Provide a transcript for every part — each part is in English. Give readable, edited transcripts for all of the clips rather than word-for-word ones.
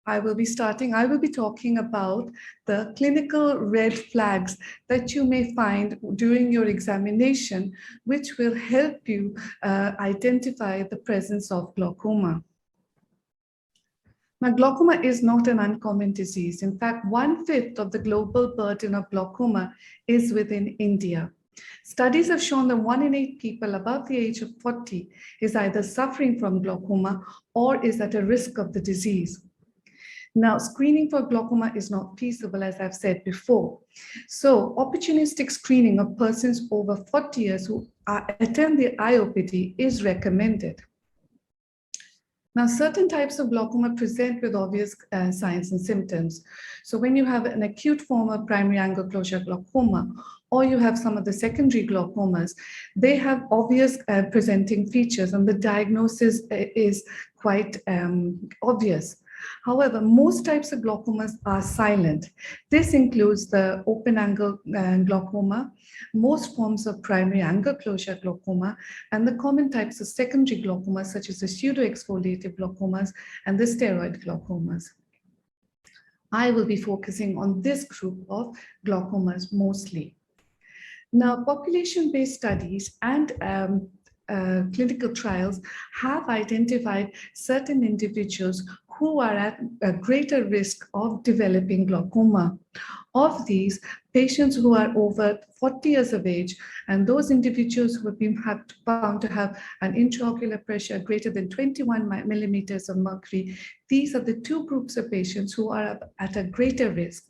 I will be talking about the clinical red flags that you may find during your examination, which will help you identify the presence of glaucoma. Now, glaucoma is not an uncommon disease. In fact, 1/5 of the global burden of glaucoma is within India. Studies have shown that 1 in 8 people above the age of 40 is either suffering from glaucoma or is at a risk of the disease. Now, screening for glaucoma is not feasible, as I've said before. So opportunistic screening of persons over 40 years who attend the IOPD is recommended. Now, certain types of glaucoma present with obvious signs and symptoms. So when you have an acute form of primary angle closure glaucoma, or you have some of the secondary glaucomas, they have obvious presenting features, and the diagnosis is quite obvious. However, most types of glaucomas are silent. This includes the open angle glaucoma, most forms of primary angle closure glaucoma, and the common types of secondary glaucomas, such as the pseudo-exfoliative glaucomas and the steroid glaucomas. I will be focusing on this group of glaucomas mostly. Now, population-based studies and clinical trials have identified certain individuals who are at a greater risk of developing glaucoma. Of these, patients who are over 40 years of age and those individuals who have been found to have an intraocular pressure greater than 21 millimeters of mercury, these are the two groups of patients who are at a greater risk.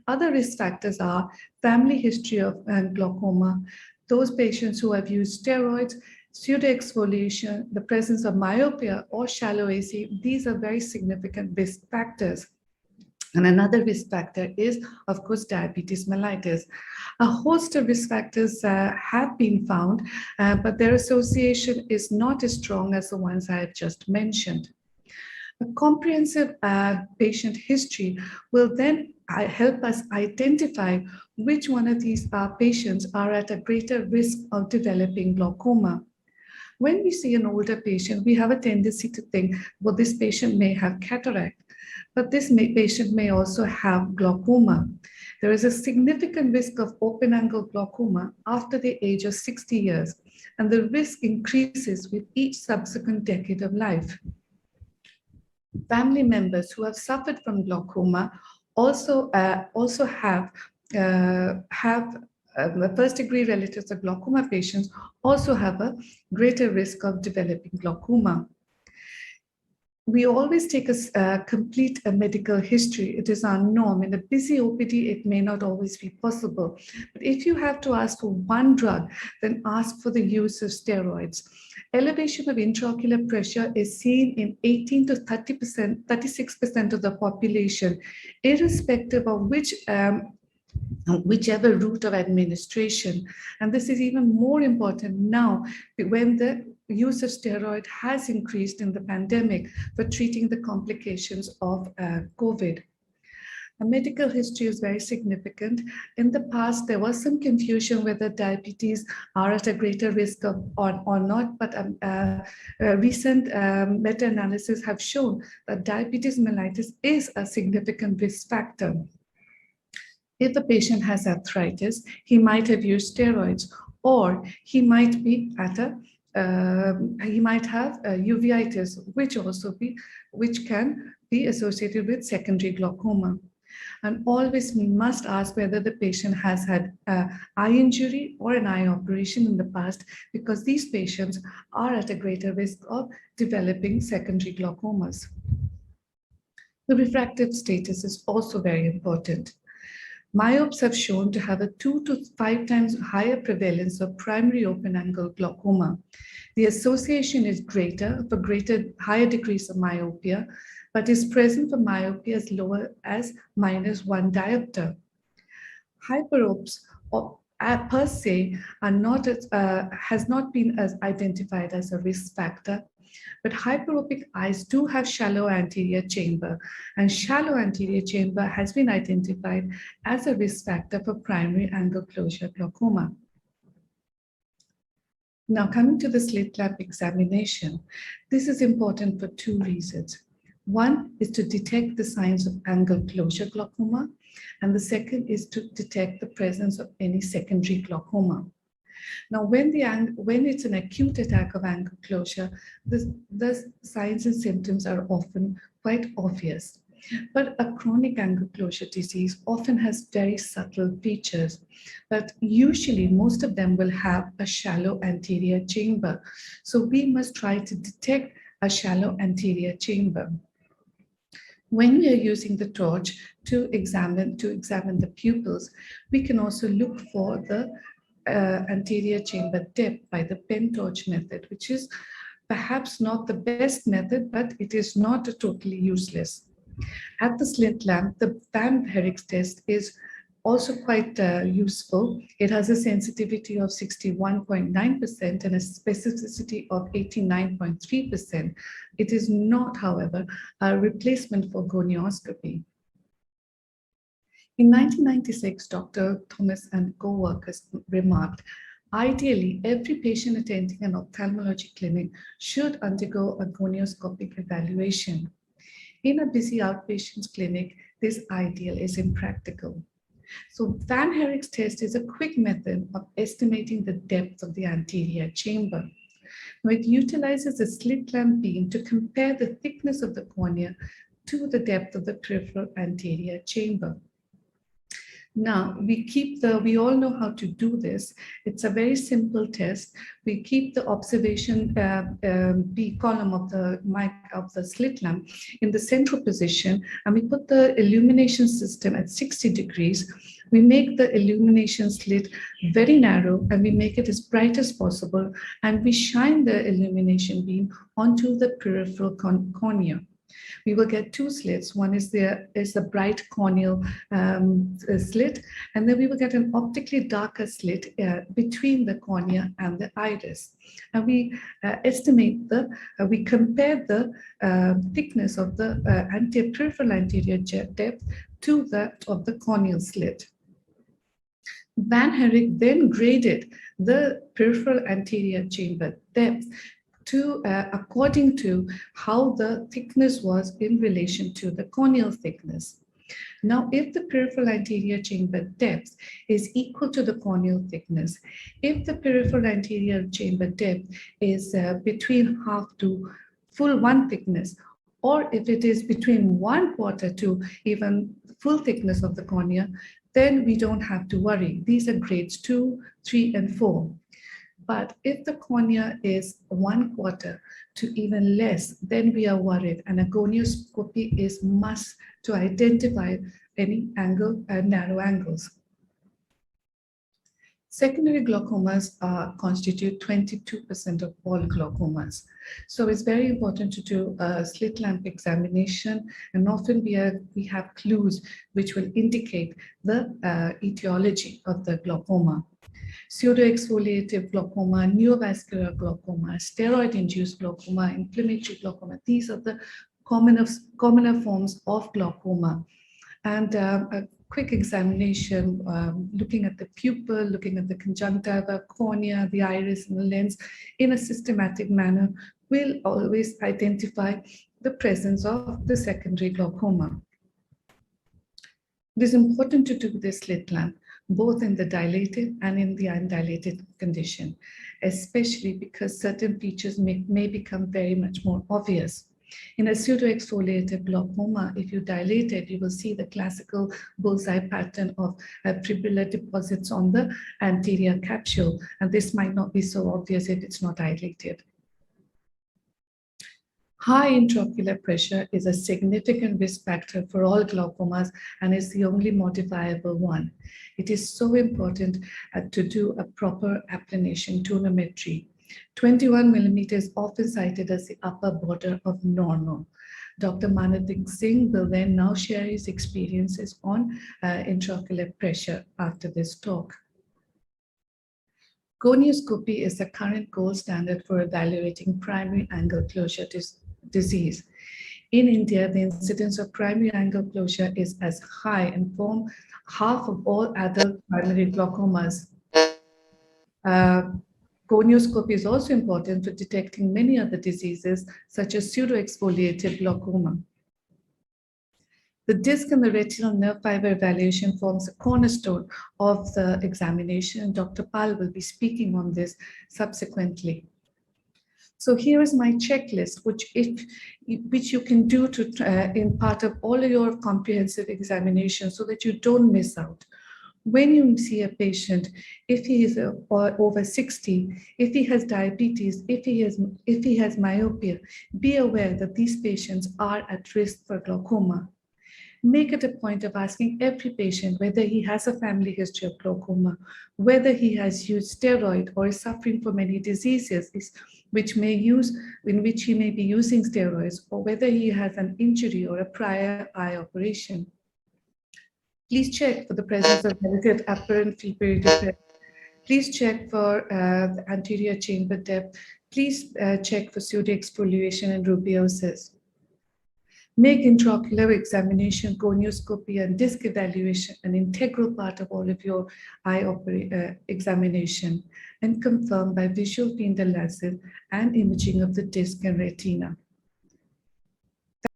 Other risk factors are family history of glaucoma, those patients who have used steroids, pseudoexfoliation, the presence of myopia or shallow AC. These are very significant risk factors. And another risk factor is, of course, diabetes mellitus. A host of risk factors have been found, but their association is not as strong as the ones I have just mentioned. A comprehensive patient history will then help us identify which one of these patients are at a greater risk of developing glaucoma. When we see an older patient, we have a tendency to think, well, this patient may have cataract, but this patient may also have glaucoma. There is a significant risk of open angle glaucoma after the age of 60 years, and the risk increases with each subsequent decade of life. Family members who have suffered from glaucoma also have the first-degree relatives of glaucoma patients also have a greater risk of developing glaucoma. We always take a complete medical history. It is our norm. In a busy OPD, it may not always be possible. But if you have to ask for one drug, then ask for the use of steroids. Elevation of intraocular pressure is seen in 18 to 30%, 36% of the population, irrespective of whichever route of administration. And this is even more important now when the use of steroid has increased in the pandemic for treating the complications of COVID. A medical history is very significant. In the past, there was some confusion whether diabetes are at a greater risk of or not, but recent meta-analysis have shown that diabetes mellitus is a significant risk factor. If a patient has arthritis, he might have used steroids, or he might be at he might have uveitis, which can be associated with secondary glaucoma. And always we must ask whether the patient has had eye injury or an eye operation in the past, because these patients are at a greater risk of developing secondary glaucomas. The refractive status is also very important. Myopes have shown to have a 2 to 5 times higher prevalence of primary open-angle glaucoma. The association is greater for higher degrees of myopia, but is present for myopia as low as -1 diopter. Hyperopes per se are not has not been as identified as a risk factor, but hyperopic eyes do have shallow anterior chamber, and shallow anterior chamber has been identified as a risk factor for primary angle closure glaucoma. Now, coming to the slit lab examination, this is important for 2 reasons. One is to detect the signs of angle closure glaucoma, and the second is to detect the presence of any secondary glaucoma. Now, when it's an acute attack of angle closure, the signs and symptoms are often quite obvious. But a chronic angle closure disease often has very subtle features, but usually most of them will have a shallow anterior chamber. So we must try to detect a shallow anterior chamber. When we are using the torch to examine the pupils, we can also look for the anterior chamber depth by the pen torch method, which is perhaps not the best method, but it is not totally useless. At the slit lamp, the Van Herrick's test is also quite useful. It has a sensitivity of 61.9% and a specificity of 89.3%. It is not, however, a replacement for corneoscopy. In 1996, Dr. Thomas and co-workers remarked, ideally, every patient attending an ophthalmology clinic should undergo a corneoscopic evaluation. In a busy outpatient clinic, this ideal is impractical. So Van Herrick's test is a quick method of estimating the depth of the anterior chamber. Now, it utilizes a slit lamp beam to compare the thickness of the cornea to the depth of the peripheral anterior chamber. Now, we all know how to do this. It's a very simple test. We keep the observation B column of the slit lamp in the central position, and we put the illumination system at 60 degrees. We make the illumination slit very narrow, and we make it as bright as possible, and we shine the illumination beam onto the peripheral cornea. We will get two slits. One is the bright corneal slit, and then we will get an optically darker slit between the cornea and the iris. And we we compare the thickness of the peripheral anterior depth to that of the corneal slit. Van Herrick then graded the peripheral anterior chamber depth according to how the thickness was in relation to the corneal thickness. Now, if the peripheral anterior chamber depth is equal to the corneal thickness, if the peripheral anterior chamber depth is between half to full one thickness, or if it is between 1/4 to even full thickness of the cornea, then we don't have to worry. These are grades 2, 3, and 4. But if the cornea is 1/4 to even less, then we are worried, and a corneoscopy is must to identify any angle and narrow angles. Secondary glaucomas constitute 22% of all glaucomas. So it's very important to do a slit lamp examination, and often we have clues which will indicate the etiology of the glaucoma. Pseudoexfoliative glaucoma, neovascular glaucoma, steroid-induced glaucoma, inflammatory glaucoma. These are the commoner forms of glaucoma. And a quick examination, looking at the pupil, looking at the conjunctiva, cornea, the iris, and the lens in a systematic manner will always identify the presence of the secondary glaucoma. It is important to do this slit lamp both in the dilated and in the undilated condition, especially because certain features may become very much more obvious. In a pseudoexfoliative glaucoma, if you dilate it, you will see the classical bullseye pattern of fibrillar deposits on the anterior capsule, and this might not be so obvious if it's not dilated. High intraocular pressure is a significant risk factor for all glaucomas and is the only modifiable one. It is so important to do a proper applanation tonometry. 21 millimeters is often cited as the upper border of normal. Dr. Manadip Singh will then now share his experiences on intraocular pressure after this talk. Corneoscopy is the current gold standard for evaluating primary angle closure disease. In India, the incidence of primary angle closure is as high and form half of all adult primary glaucomas. Corneoscopy is also important for detecting many other diseases, such as pseudoexfoliative glaucoma. The disc and the retinal nerve fiber evaluation forms a cornerstone of the examination, and Dr. Pal will be speaking on this subsequently. So here is my checklist, which you can do in part of all of your comprehensive examinations so that you don't miss out. When you see a patient, if he is over 60, if he has diabetes, if he has myopia, be aware that these patients are at risk for glaucoma. Make it a point of asking every patient whether he has a family history of glaucoma, whether he has used steroid or is suffering from any diseases in which he may be using steroids, or whether he has an injury or a prior eye operation. Please check for the presence of delicate apparent field defect. Please check for the anterior chamber depth. Please check for pseudoexfoliation and rubeosis. Make intraocular examination, corneoscopy, and disc evaluation an integral part of all of your eye examination, and confirm by visual field analysis and imaging of the disc and retina.